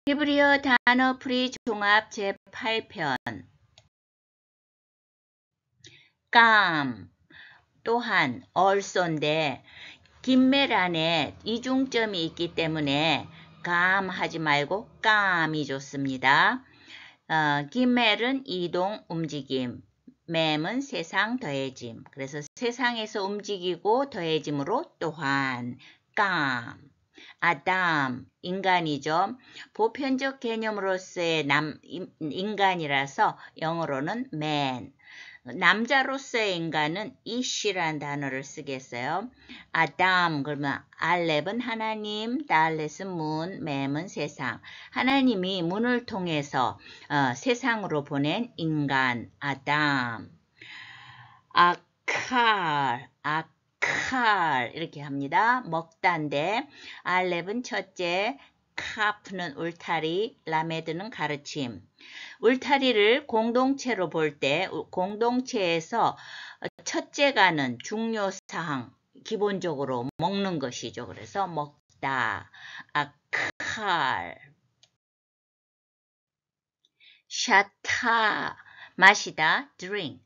히브리어 단어풀이 종합 제8편 감 또한 also인데 김멜안에 이중점이 있기 때문에 감 하지 말고 깜이 좋습니다. 김멜은 이동 움직임, 맴은 세상 더해짐. 그래서 세상에서 움직이고 더해짐으로 또한 감. 아담, 인간이죠. 보편적 개념으로서의 인간이라서 영어로는 man. 남자로서의 인간은 ish라는 단어를 쓰겠어요. 아담 그러면 알렙은 하나님, 달렛은 문, 맴은 세상. 하나님이 문을 통해서 세상으로 보낸 인간 아담. 아칼 이렇게 합니다. 먹다인데 알렙은 첫째, 카프는 울타리, 라메드는 가르침. 울타리를 공동체로 볼 때 공동체에서 첫째가는 중요사항, 기본적으로 먹는 것이죠. 그래서 먹다, 아칼. 샤타, 마시다, drink.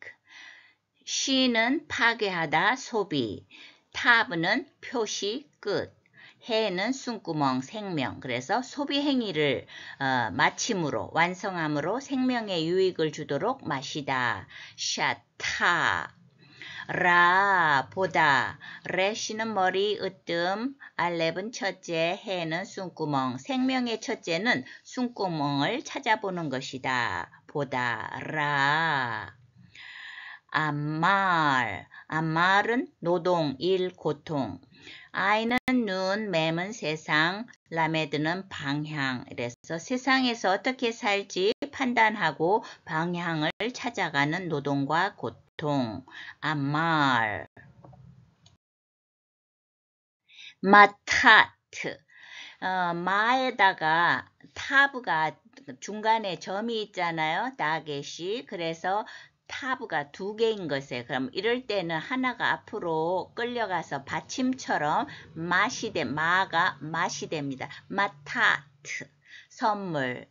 시는 파괴하다, 소비. 타브는 표시, 끝. 해는 숨구멍, 생명. 그래서 소비 행위를 마침으로, 완성함으로 생명에 유익을 주도록 마시다. 샤타. 라, 보다. 레시는 머리, 으뜸. 알렙은 첫째, 해는 숨구멍. 생명의 첫째는 숨구멍을 찾아보는 것이다. 보다. 라. 암말은 노동, 일, 고통. 아이는 눈, 맴은 세상, 라메드는 방향. 그래서 세상에서 어떻게 살지 판단하고 방향을 찾아가는 노동과 고통. 암말. 마타트. 마에다가 타브가 중간에 점이 있잖아요. 다겟이. 그래서 타브가 두 개인 것이에요. 그럼 이럴 때는 하나가 앞으로 끌려가서 받침처럼 마가 맛이 됩니다. 마타트, 선물.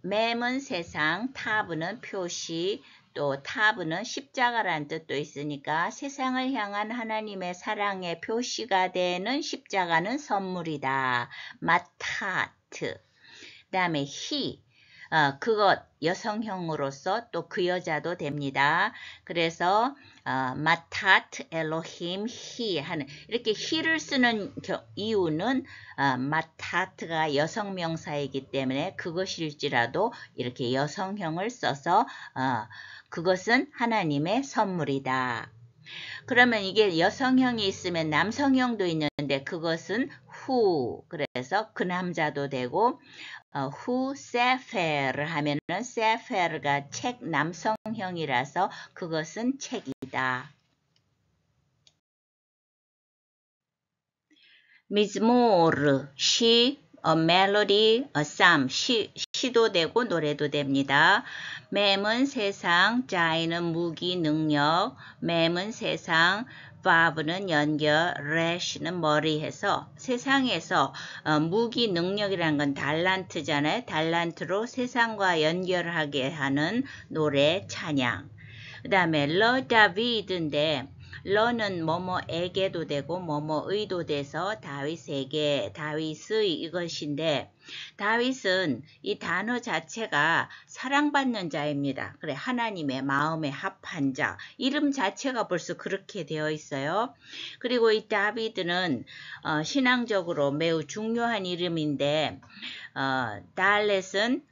맴은 세상, 타브는 표시, 또 타브는 십자가라는 뜻도 있으니까 세상을 향한 하나님의 사랑의 표시가 되는 십자가는 선물이다. 마타트. 그 다음에 히. 그것 여성형으로서 또 그 여자도 됩니다. 그래서 마타트 엘로힘 히 하는 이렇게 히를 쓰는 이유는 마타트가 여성명사이기 때문에 그것일지라도 이렇게 여성형을 써서 그것은 하나님의 선물이다. 그러면 이게 여성형이 있으면 남성형도 있는데 그것은 후. 그래서 그 남자도 되고 후 세페르 하면은 세페르가 책 남성형이라서 그것은 책이다. 미즈모르 시, 멜로디, 쌈 시도 되고 노래도 됩니다. 맴은 세상, 자이는 무기, 능력, 맴은 세상, 바브는 연결, 레시는 머리 해서 세상에서 무기 능력이라는 건 달란트잖아요. 달란트로 세상과 연결하게 하는 노래, 찬양. 그 다음에 러 다비드인데 러는 뭐뭐에게도 되고 뭐뭐의도 돼서 다윗에게, 다윗의 이것인데 다윗은 이 단어 자체가 사랑받는 자입니다. 그래 하나님의 마음에 합한 자. 이름 자체가 벌써 그렇게 되어 있어요. 그리고 이 다비드는 신앙적으로 매우 중요한 이름인데 달렛은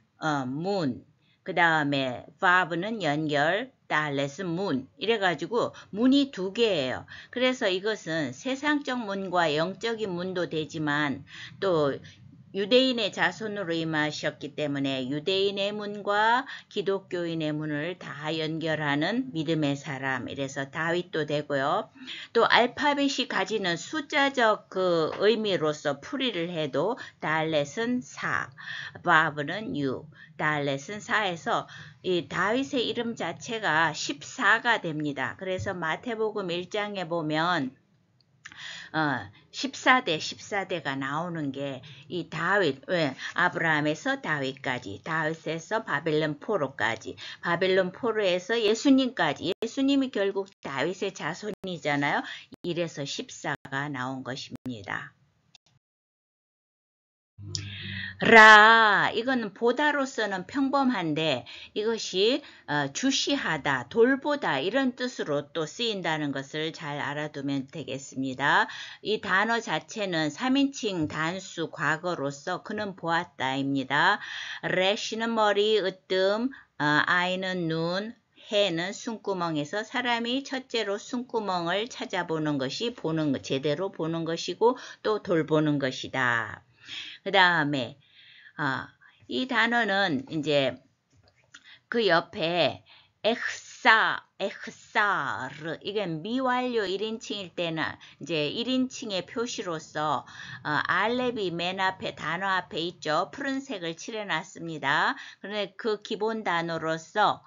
문, 그 다음에 바브는 연결, 달렛은 문 이래가지고 문이 두 개예요. 그래서 이것은 세상적 문과 영적인 문도 되지만 또 유대인의 자손으로 임하셨기 때문에 유대인의 문과 기독교인의 문을 다 연결하는 믿음의 사람. 이래서 다윗도 되고요. 또 알파벳이 가지는 숫자적 그 의미로서 풀이를 해도 달렛은 4, 바브는 6, 달렛은 4에서 이 다윗의 이름 자체가 14가 됩니다. 그래서 마태복음 1장에 보면 14대가 나오는 게 이 다윗, 아브라함에서 다윗까지, 다윗에서 바벨론 포로까지, 바벨론 포로에서 예수님까지, 예수님이 결국 다윗의 자손이잖아요. 이래서 14가 나온 것입니다. 라, 이거는 보다로서는 평범한데 이것이 주시하다, 돌보다 이런 뜻으로 또 쓰인다는 것을 잘 알아두면 되겠습니다. 이 단어 자체는 3인칭 단수 과거로서 그는 보았다입니다. 레시는 머리, 으뜸, 아이는 눈, 해는 숨구멍에서 사람이 첫째로 숨구멍을 찾아보는 것이 제대로 보는 것이고 또 돌보는 것이다. 그 다음에 이 단어는 이제 그 옆에 엑사르 이게 미완료 1인칭일 때는 이제 1인칭의 표시로서 알렙이 맨 앞에 단어 앞에 있죠. 푸른색을 칠해놨습니다. 그런데 그 기본 단어로서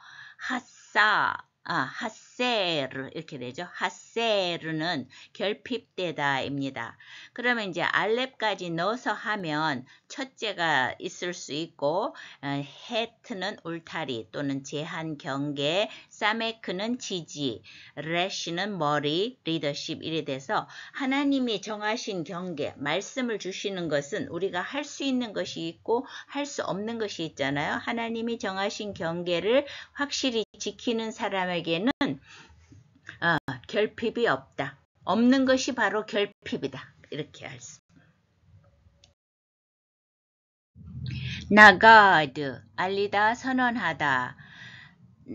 하세르 이렇게 되죠. 하세르는 결핍되다입니다. 그러면 이제 알렙까지 넣어서 하면 첫째가 있을 수 있고 헤트는 울타리 또는 제한 경계, 사메크는 지지, 레시는 머리, 리더십 이래 돼서 하나님이 정하신 경계, 말씀을 주시는 것은 우리가 할 수 있는 것이 있고 할 수 없는 것이 있잖아요. 하나님이 정하신 경계를 확실히 지키는 사람에게는 결핍이 없다. 없는 것이 바로 결핍이다. 이렇게 할 수. 나가드, 알리다, 선언하다.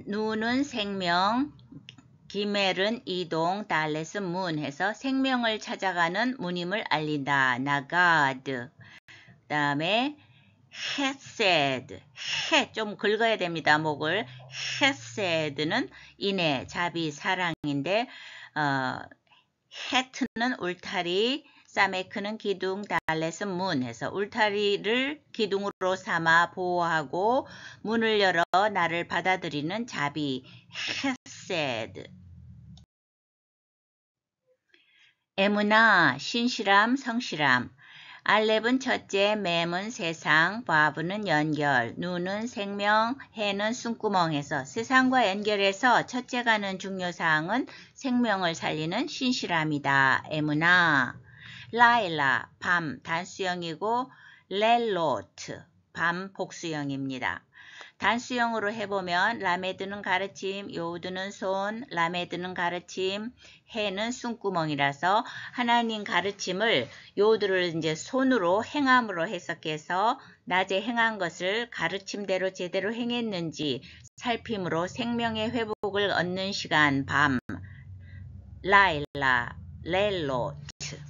누는 생명, 기멜은 이동, 달렛은 문 해서 생명을 찾아가는 문임을 알린다. 나가드. 그 다음에 헤세드, 좀 긁어야 됩니다. 목을. 헤세드는 인애, 자비, 사랑인데 헤트는 울타리, 사메크는 기둥, 달렛은 문 해서 울타리를 기둥으로 삼아 보호하고 문을 열어 나를 받아들이는 자비, 헤세드. 에무나, 신실함, 성실함. 알렙은 첫째, 맴은 세상, 바브는 연결, 누는 생명, 해는 숨구멍에서 세상과 연결해서 첫째가 하는 중요사항은 생명을 살리는 신실함이다. 에무나. 라일라, 밤 단수형이고 렐로트, 밤 복수형입니다. 단수형으로 해보면 라메드는 가르침, 요드는 손, 라메드는 가르침, 해는 숨구멍이라서 하나님 가르침을 요드를 이제 손으로 행함으로 해석해서 낮에 행한 것을 가르침대로 제대로 행했는지 살핌으로 생명의 회복을 얻는 시간 밤. 라일라, 렐로트.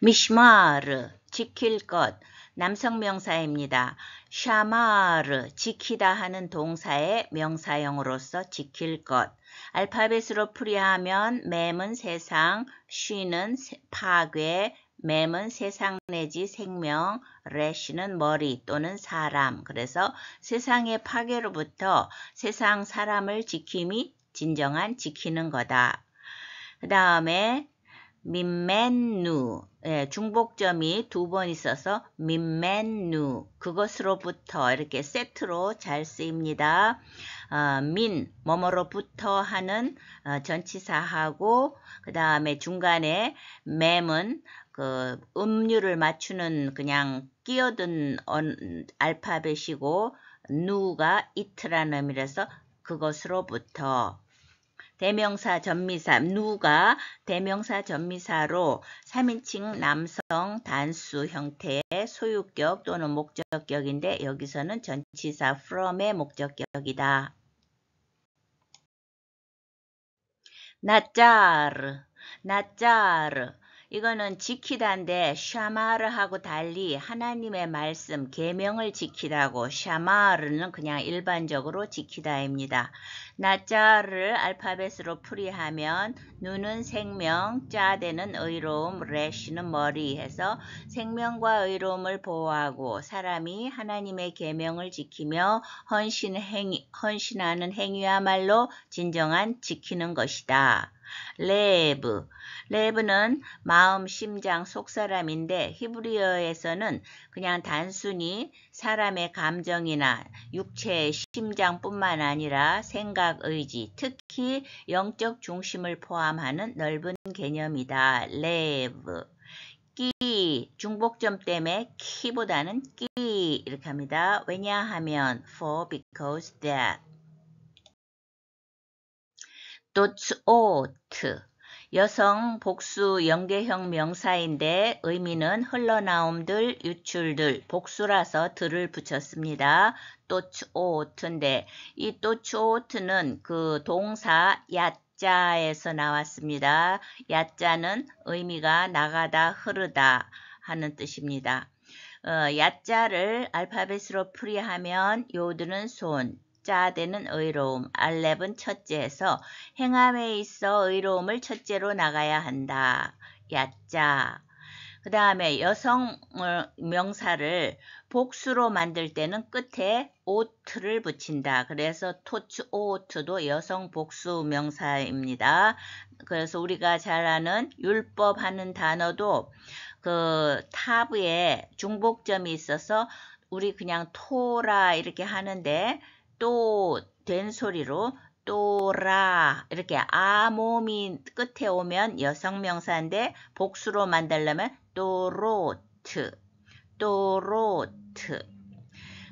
미시마르, 지킬 것, 남성 명사입니다. 샤마르, 지키다 하는 동사의 명사형으로서 지킬 것. 알파벳으로 풀이하면 맴은 세상, 쉬는 파괴, 맴은 세상 내지 생명, 레시는 머리 또는 사람. 그래서 세상의 파괴로부터 세상 사람을 지킴이 진정한 지키는 거다. 그 다음에 민맨누, 중복점이 2번 있어서 민맨누, 그것으로부터 이렇게 세트로 잘 쓰입니다. 뭐뭐로부터 하는 전치사하고 그 다음에 중간에 맴은 그 음률을 맞추는 그냥 끼어든 알파벳이고 누가 이트라는 의미라서 그것으로부터. 대명사 전미사, 누가 대명사 전미사로 3인칭 남성 단수 형태의 소유격 또는 목적격인데 여기서는 전치사 from의 목적격이다. 나짜르, 이거는 지키다인데 샤마르하고 달리 하나님의 말씀, 계명을 지키다고 샤마르는 그냥 일반적으로 지키다입니다. 나자를 알파벳으로 풀이하면 누는 생명, 짜대는 의로움, 레시는 머리 해서 생명과 의로움을 보호하고 사람이 하나님의 계명을 지키며 헌신하는 행위야말로 진정한 지키는 것이다. 레브는 마음, 심장, 속사람인데 히브리어에서는 그냥 단순히 사람의 감정이나 육체의 심장뿐만 아니라 생각, 의지, 특히 영적 중심을 포함하는 넓은 개념이다. 레브. 끼, 중복점 때문에 키보다는 끼 이렇게 합니다. 왜냐하면 for, because, that. 도츠오트 여성 복수 연계형 명사인데 의미는 흘러나옴들, 유출들, 복수라서 들을 붙였습니다. 도츠오트인데 이 도츠오트는 그 동사 야자에서 나왔습니다. 야자는 의미가 나가다, 흐르다 하는 뜻입니다. 야자를 알파벳으로 풀이하면 요드는 손, 짜대는 의로움, 알렙은 첫째에서 행함에 있어 의로움을 첫째로 나가야 한다. 야자. 그 다음에 여성 명사를 복수로 만들 때는 끝에 오트를 붙인다. 그래서 토츠 오트도 여성 복수 명사입니다. 그래서 우리가 잘 아는 율법 하는 단어도 그 타브에 중복점이 있어서 우리 그냥 토라 이렇게 하는데 또 된소리로 또라 이렇게 아몸이 끝에 오면 여성명사인데 복수로 만들려면 또로트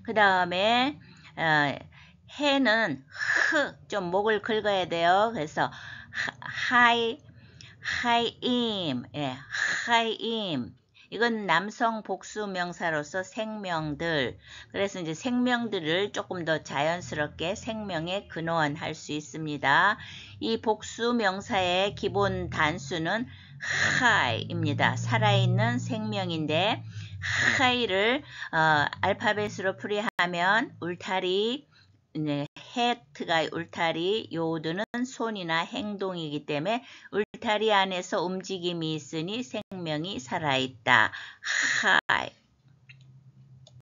그 다음에 해는 좀 목을 긁어야 돼요. 그래서 하이임 이건 남성 복수 명사로서 생명들. 그래서 이제 생명들을 조금 더 자연스럽게 생명의 근원할 수 있습니다. 이 복수 명사의 기본 단수는 하이입니다. 살아있는 생명인데 하이를 알파벳으로 풀이하면 울타리, 헤트가 울타리, 요드는 손이나 행동이기 때문에 울타리 안에서 움직임이 있으니 생명이 살아있다. 하이.